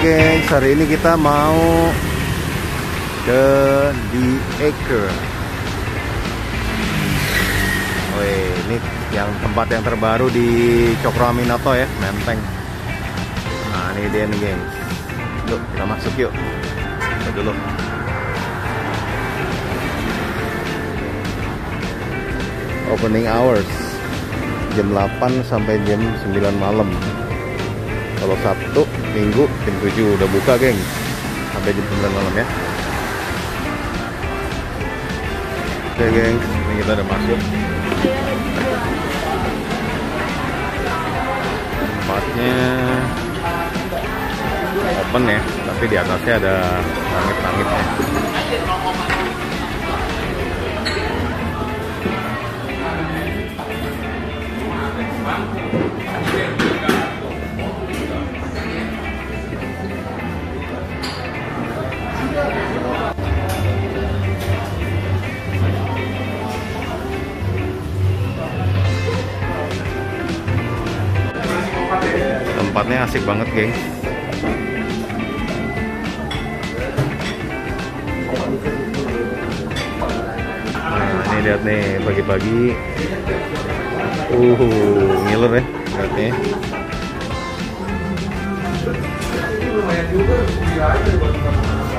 gengs, hari ini kita mau ke The Acre. Wih, ini yang tempat yang terbaru di Cokro Aminoto ya, Menteng. Nah, ini dia nih gengs. Yuk, kita masuk yuk. Kita dulu. Opening hours jam 8 sampai jam 9 malam. Kalau Sabtu, Minggu jam 7 udah buka geng, sampai jam 9 malam ya. Oke geng, ini kita udah masuk. Tempatnya open ya, tapi di atasnya ada langit-langitnya. Tempatnya asik banget geng. Nah ini lihat nih pagi-pagi ngiler ya lihatnya.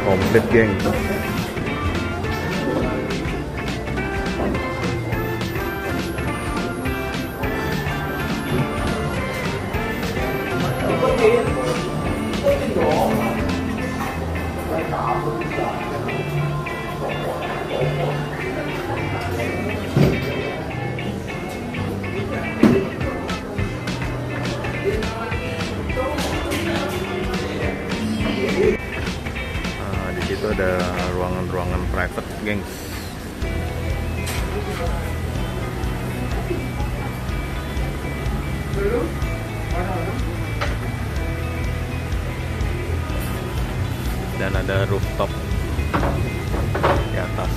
Komplit geng. Di situ ada ruangan-ruangan private, gengs. Dan ada rooftop di atas.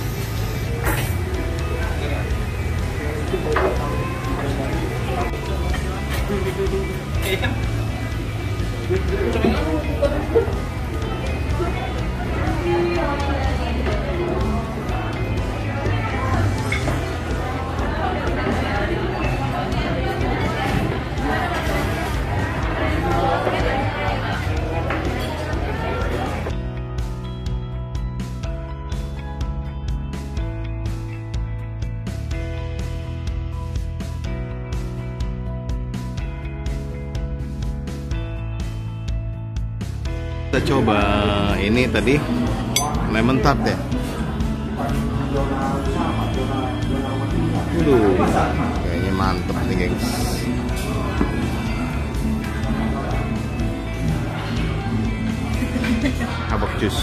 Kita coba ini tadi lemon tart ya. Kayaknya mantep nih gengs. Habak jus.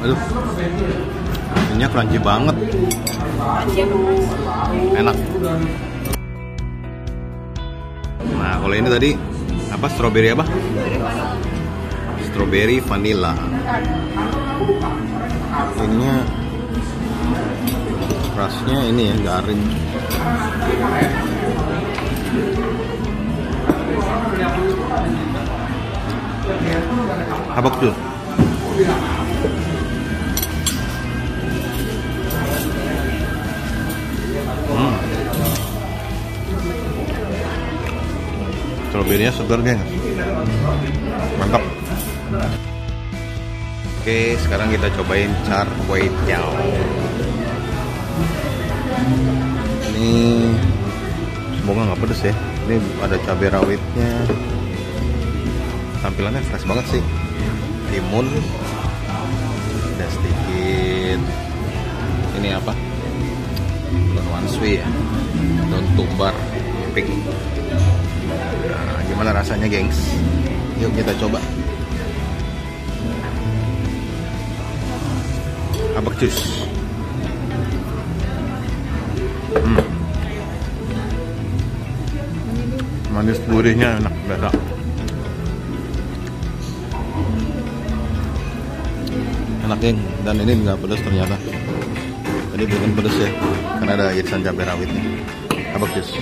Aduh, ini crunchy banget. Enak. Nah kalau ini tadi apa, strawberry apa? Strawberry vanilla. Ininya rasnya ini ya, garing. Habak tuh. Stroberinya segar geng, mantap. Oke, sekarang kita cobain char kway teow. Ini semoga nggak pedes ya. Ini ada cabai rawitnya. Tampilannya fresh banget sih. Timun, ada sedikit ini apa? Daun wanshui ya, daun tumbar pink. Nah, gimana rasanya gengs? Yuk kita coba. Habak jus. Manis gurihnya enak biasa. Enak geng, dan ini nggak pedas ternyata. Ini bukan pedes ya, karena ada irisan cabai rawitnya. Abak jus.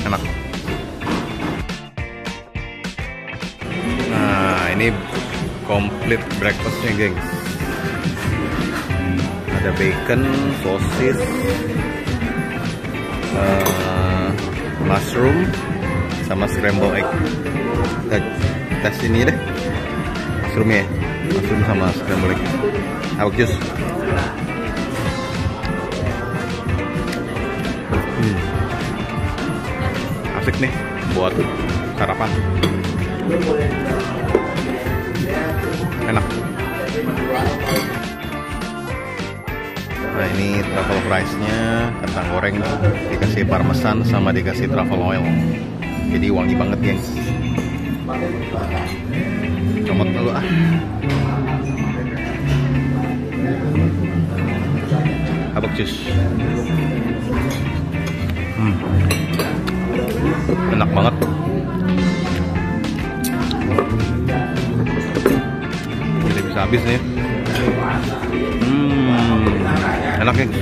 Enak. Nah, ini komplit breakfastnya, geng. Ada bacon, sosis, mushroom, sama scramble egg. Kita tes ini deh, mushroomnya, mushroom sama scramble egg. Abak jus. Asik nih buat sarapan. Enak. Nah, ini truffle fries-nya, kentang goreng dikasih parmesan sama dikasih truffle oil. Jadi wangi banget, gengs. Comot dulu ah. Abak jus. Enak banget. Ini bisa habis nih. Enak, gengs.